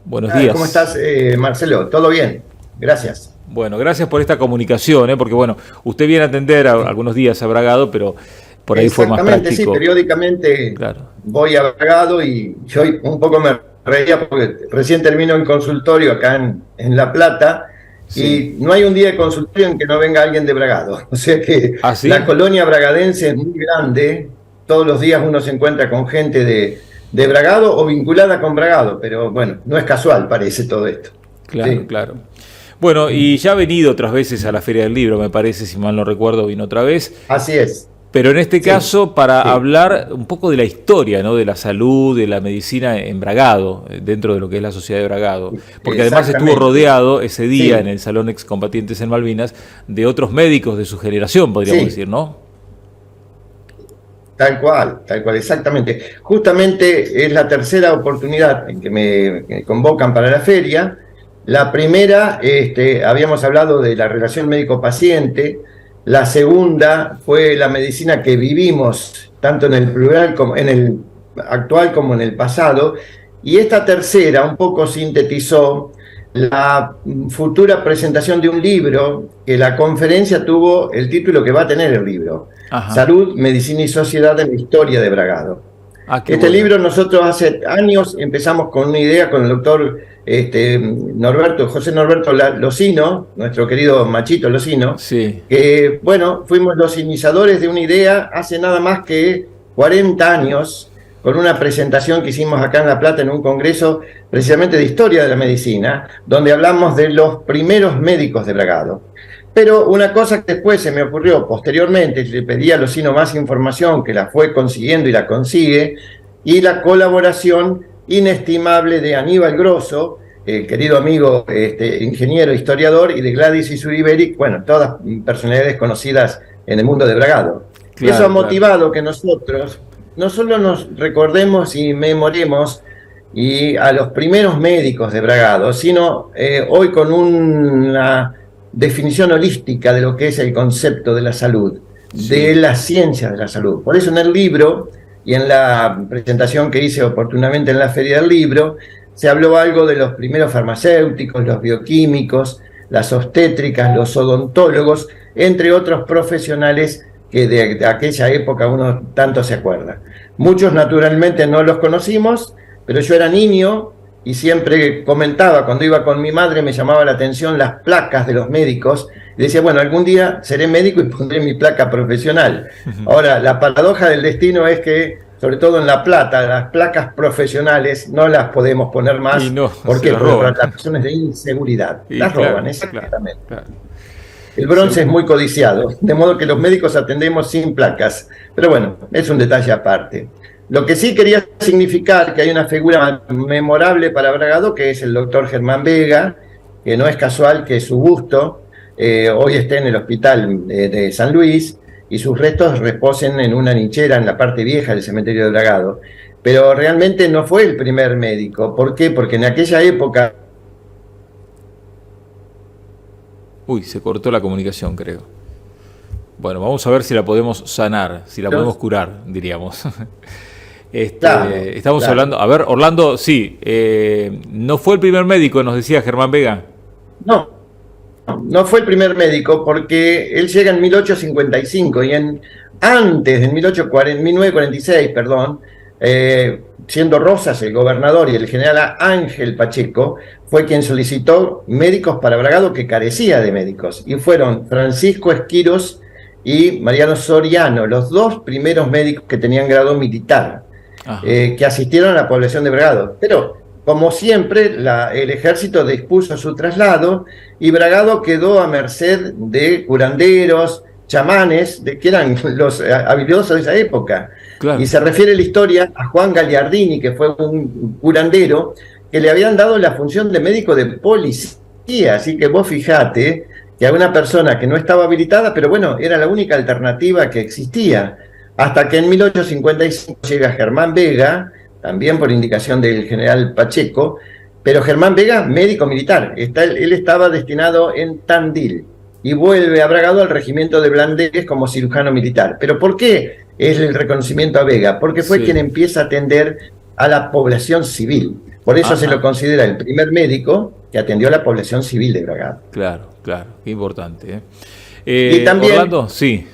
Buenos ¿Cómo días. estás, Marcelo? ¿Todo bien? Gracias. Bueno, gracias por esta comunicación, porque bueno, usted viene a atender algunos días a Bragado, pero por ahí fue más Exactamente, sí, práctico. periódicamente Claro. voy a Bragado y yo un poco me reía porque recién termino el consultorio acá en La Plata Sí. y no hay un día de consultorio en que no venga alguien de Bragado. O sea que ¿Ah, la sí? colonia bragadense es muy grande, todos los días uno se encuentra con gente de Bragado o vinculada con Bragado, pero bueno, no es casual, parece todo esto. Claro, Sí. claro. Bueno, y ya ha venido otras veces a la Feria del Libro, me parece, si mal no recuerdo, vino otra vez. Así es. Pero en este Sí, caso, para sí. hablar un poco de la historia, ¿no? De la salud, de la medicina en Bragado, dentro de lo que es la sociedad de Bragado. Porque además estuvo Exactamente. rodeado ese día en Sí, el Salón Excombatientes en Malvinas de otros médicos de su generación, podríamos sí, decir, ¿no? tal cual, exactamente. Justamente es la tercera oportunidad en que me convocan para la feria. La primera, habíamos hablado de la relación médico-paciente. La segunda fue la medicina que vivimos, tanto en el plural como en el actual como en el pasado. Y esta tercera un poco sintetizó la futura presentación de un libro que la conferencia tuvo el título que va a tener el libro. Ajá. Salud, Medicina y Sociedad en la Historia de Bragado. Ah, qué Este bueno. libro nosotros hace años empezamos con una idea con el doctor José Norberto Locino, nuestro querido Machito Locino, Sí. que bueno, fuimos los iniciadores de una idea hace nada más que 40 años, con una presentación que hicimos acá en La Plata en un congreso precisamente de historia de la medicina, donde hablamos de los primeros médicos de Bragado. Pero una cosa que después se me ocurrió posteriormente, le pedí a Locino más información, que la fue consiguiendo y la consigue, y la colaboración inestimable de Aníbal Grosso, querido amigo ingeniero, historiador, y de Gladys Isuriberi, bueno, todas personalidades conocidas en el mundo de Bragado. Eso ha Claro, claro. motivado que nosotros no solo nos recordemos y memoremos y a los primeros médicos de Bragado, sino hoy con una definición holística de lo que es el concepto de la salud, de Sí. la ciencia de la salud. Por eso en el libro y en la presentación que hice oportunamente en la Feria del Libro, se habló algo de los primeros farmacéuticos, los bioquímicos, las obstétricas, los odontólogos, entre otros profesionales que de aquella época uno tanto se acuerda. Muchos naturalmente no los conocimos, pero yo era niño y siempre comentaba, cuando iba con mi madre me llamaba la atención las placas de los médicos, y decía, bueno, algún día seré médico y pondré mi placa profesional. Ahora, la paradoja del destino es que, sobre todo en La Plata, las placas profesionales no las podemos poner Y más. no, ¿Por se qué? la Por roban. las razones de inseguridad. Y Las roban, claro, claro, exactamente. claro. El bronce es Seguro. muy codiciado, de modo que los médicos atendemos sin placas. Pero bueno, es un detalle aparte. Lo que sí quería significar que hay una figura memorable para Bragado, que es el doctor Germán Vega, que no es casual que su busto hoy esté en el hospital de San Luis y sus restos reposen en una nichera en la parte vieja del cementerio de Bragado. Pero realmente no fue el primer médico. ¿Por qué? Porque en aquella época Uy, se cortó la comunicación, creo. Bueno, vamos a ver si la podemos sanar, si la podemos curar, diríamos. claro, Estamos claro. hablando, a ver, Orlando, sí, no fue el primer médico, nos decía Germán Vega. No, no fue el primer médico porque él llega en 1855 y antes, en 1946, perdón, siendo Rosas el gobernador y el general Ángel Pacheco, fue quien solicitó médicos para Bragado que carecía de médicos. Y fueron Francisco Esquiros y Mariano Soriano, los dos primeros médicos que tenían grado militar, Ajá. que asistieron a la población de Bragado. Pero, como siempre, el ejército dispuso su traslado y Bragado quedó a merced de curanderos, chamanes, que eran los habilidosos de esa época. Y Claro. se refiere la historia a Juan Gagliardini, que fue un curandero, que le habían dado la función de médico de policía. Así que vos fijate que a una persona que no estaba habilitada, pero bueno, era la única alternativa que existía. Hasta que en 1855 llega Germán Vega, también por indicación del general Pacheco, pero Germán Vega, médico militar, él estaba destinado en Tandil y vuelve a Bragado al regimiento de Blanderes como cirujano militar. ¿Pero por qué es el reconocimiento a Vega? Porque fue quien Sí. empieza a atender a la población civil. Por eso se lo considera el primer médico que atendió a la población civil de Bragado. Claro, claro, qué importante. Y también, Orlando, sí.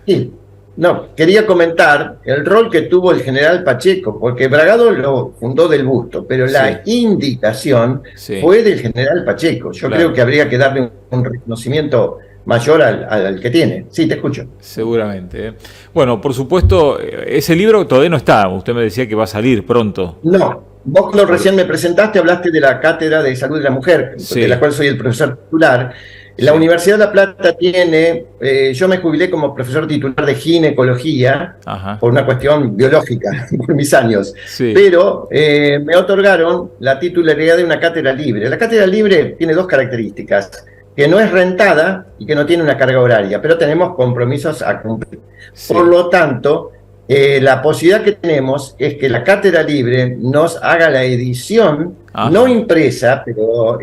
Sí, no, quería comentar el rol que tuvo el general Pacheco, porque Bragado lo fundó del Busto, pero la indicación fue del general Pacheco. Yo creo que habría que darle un reconocimiento mayor al que tiene. Sí, te escucho. Seguramente. Bueno, por supuesto, ese libro todavía no está. Usted me decía que va a salir pronto. No, vos cuando recién me presentaste hablaste de la Cátedra de Salud de la Mujer, de la cual soy el profesor titular. La Universidad de La Plata tiene, yo me jubilé como profesor titular de ginecología por una cuestión biológica, por mis años, pero me otorgaron la titularidad de una cátedra libre. La cátedra libre tiene dos características, que no es rentada y que no tiene una carga horaria, pero tenemos compromisos a cumplir. Por lo tanto, la posibilidad que tenemos es que la cátedra libre nos haga la edición, no impresa, pero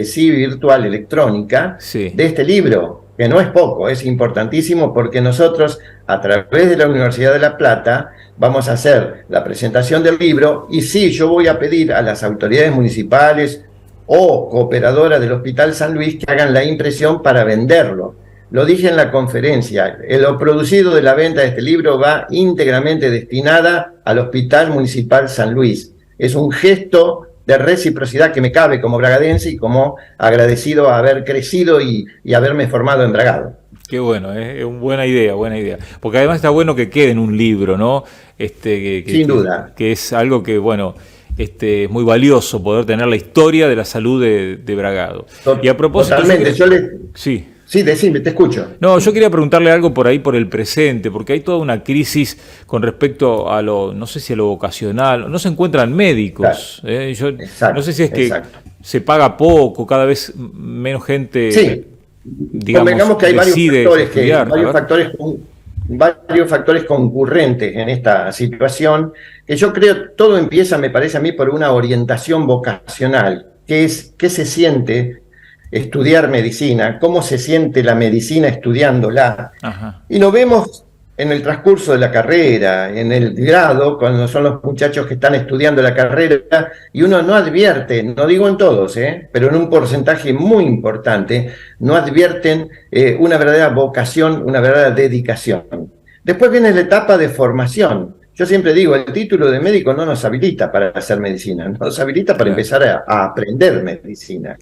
sí virtual, electrónica, de este libro, que no es poco, es importantísimo porque nosotros, a través de la Universidad de La Plata, vamos a hacer la presentación del libro y sí, yo voy a pedir a las autoridades municipales o cooperadoras del Hospital San Luis que hagan la impresión para venderlo. Lo dije en la conferencia, lo producido de la venta de este libro va íntegramente destinada al Hospital Municipal San Luis. Es un gesto de reciprocidad que me cabe como bragadense y como agradecido a haber crecido y haberme formado en Bragado. Qué bueno, buena idea, buena idea. Porque además está bueno que quede en un libro, ¿no? Sin duda. Que es algo que, bueno, es muy valioso poder tener la historia de la salud de Bragado. Y a propósito... Totalmente, Sí. Sí, decime, te escucho. No, yo quería preguntarle algo por ahí, por el presente, porque hay toda una crisis con respecto a lo, no sé si a lo vocacional, no se encuentran médicos. Claro. Yo no sé si es que se paga poco, cada vez menos gente, digamos que hay varios factores concurrentes en esta situación, que yo creo todo empieza, me parece a mí, por una orientación vocacional, que es qué se siente estudiar medicina, cómo se siente la medicina estudiándola. Y lo vemos en el transcurso de la carrera, en el grado, cuando son los muchachos que están estudiando la carrera, y uno no advierte, no digo en todos, pero en un porcentaje muy importante, no advierten una verdadera vocación, una verdadera dedicación. Después viene la etapa de formación. Yo siempre digo, el título de médico no nos habilita para hacer medicina, nos habilita para empezar a aprender medicina.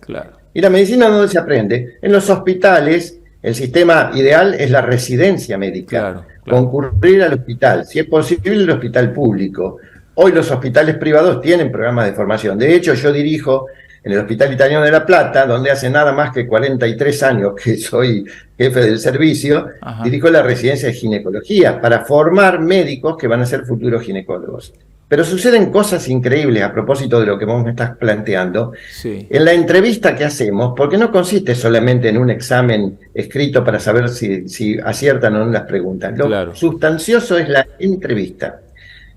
Y la medicina, ¿dónde se aprende? En los hospitales. El sistema ideal es la residencia médica, concurrir al hospital, si es posible el hospital público. Hoy los hospitales privados tienen programas de formación. De hecho, yo dirijo en el Hospital Italiano de La Plata, donde hace nada más que 43 años que soy jefe del servicio, dirijo la residencia de ginecología para formar médicos que van a ser futuros ginecólogos. Pero suceden cosas increíbles a propósito de lo que vos me estás planteando. En la entrevista que hacemos, porque no consiste solamente en un examen escrito para saber si aciertan o no las preguntas. Lo sustancioso es la entrevista.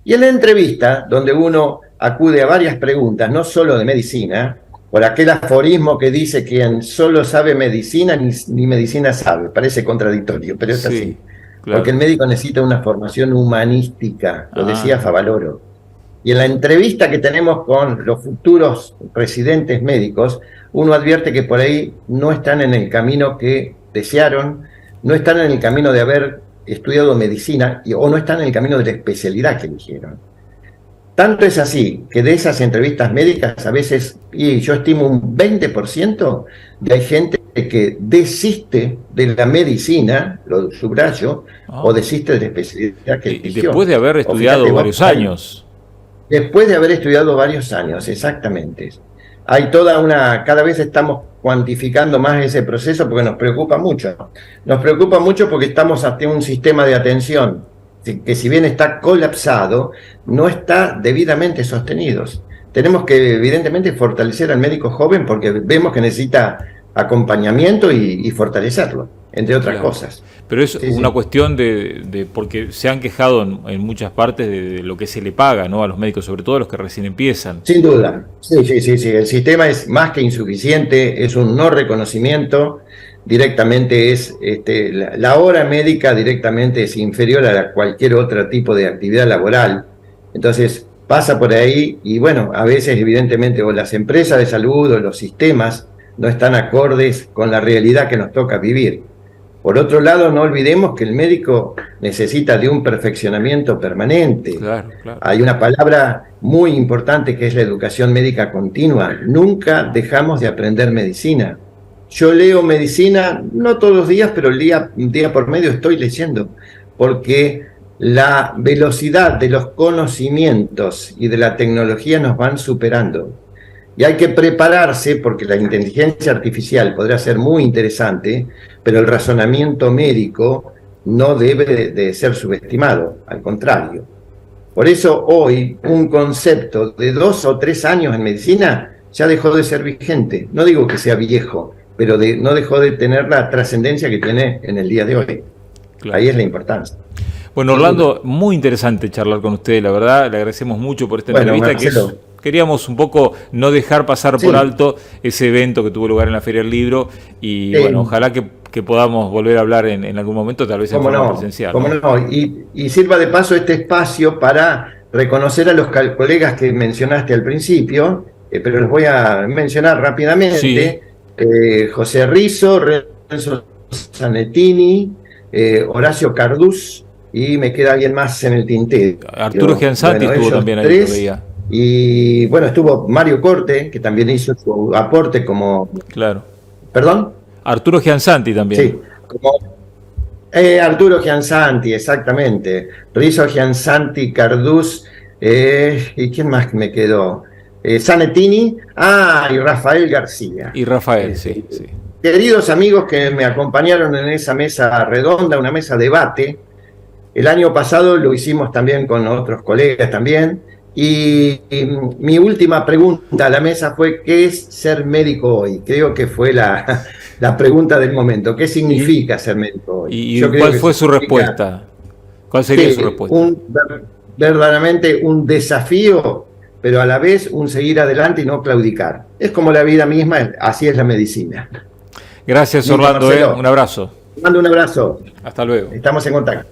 Y en la entrevista, donde uno acude a varias preguntas, no solo de medicina, por aquel aforismo que dice que quien solo sabe medicina, ni medicina sabe. Parece contradictorio, pero es así. Porque el médico necesita una formación humanística, lo decía Favaloro. Y en la entrevista que tenemos con los futuros residentes médicos, uno advierte que por ahí no están en el camino que desearon, no están en el camino de haber estudiado medicina o no están en el camino de la especialidad que eligieron. Tanto es así que de esas entrevistas médicas a veces, y yo estimo un 20% de hay gente que desiste de la medicina, lo subrayo, o desiste de la especialidad que eligió. Y después de haber estudiado varios años. Después de haber estudiado varios años, exactamente. Hay cada vez estamos cuantificando más ese proceso porque nos preocupa mucho. Nos preocupa mucho porque estamos ante un sistema de atención que si bien está colapsado, no está debidamente sostenido. Tenemos que evidentemente fortalecer al médico joven porque vemos que necesita acompañamiento y fortalecerlo, entre otras cosas. Pero es una cuestión de porque se han quejado en muchas partes de lo que se le paga, ¿no?, a los médicos, sobre todo a los que recién empiezan. Sin duda, sí. El sistema es más que insuficiente, es un no reconocimiento, directamente es, la hora médica directamente es inferior a cualquier otro tipo de actividad laboral. Entonces, pasa por ahí y bueno, a veces evidentemente o las empresas de salud o los sistemas no están acordes con la realidad que nos toca vivir. Por otro lado, no olvidemos que el médico necesita de un perfeccionamiento permanente. Claro, claro. Hay una palabra muy importante que es la educación médica continua. Nunca dejamos de aprender medicina. Yo leo medicina, no todos los días, pero día por medio estoy leyendo, porque la velocidad de los conocimientos y de la tecnología nos van superando. Y hay que prepararse porque la inteligencia artificial podrá ser muy interesante, pero el razonamiento médico no debe de ser subestimado, al contrario. Por eso hoy un concepto de 2 o 3 años en medicina ya dejó de ser vigente. No digo que sea viejo, pero no dejó de tener la trascendencia que tiene en el día de hoy. Claro. Ahí es la importancia. Bueno, Orlando, muy interesante charlar con usted, la verdad, le agradecemos mucho por esta entrevista, que queríamos un poco no dejar pasar por alto ese evento que tuvo lugar en la Feria del Libro y bueno, ojalá que podamos volver a hablar en algún momento, tal vez en forma presencial. ¿Cómo no? Y sirva de paso este espacio para reconocer a los colegas que mencionaste al principio, pero los voy a mencionar rápidamente. José Rizzo, Renzo Zanettini, Horacio Cardús, y me queda alguien más en el tintero. Arturo Gianzatti estuvo también ahí, lo veía. Y bueno, estuvo Mario Corte, que también hizo su aporte como... Claro. ¿Perdón? Arturo Gianzatti también. Sí, como... Arturo Gianzatti, exactamente. Rizzo, Gianzatti, Cardús, ¿y quién más me quedó? Zanettini, y Rafael García. Y Rafael, sí. Queridos amigos que me acompañaron en esa mesa redonda, una mesa debate. El año pasado lo hicimos también con otros colegas también. Y mi última pregunta a la mesa fue: ¿qué es ser médico hoy? Creo que fue la pregunta del momento. ¿Qué significa ser médico hoy? ¿Y cuál fue su respuesta? ¿Cuál sería su respuesta? Verdaderamente un desafío, pero a la vez un seguir adelante y no claudicar. Es como la vida misma, así es la medicina. Gracias, Orlando. Un abrazo. Te mando un abrazo. Hasta luego. Estamos en contacto.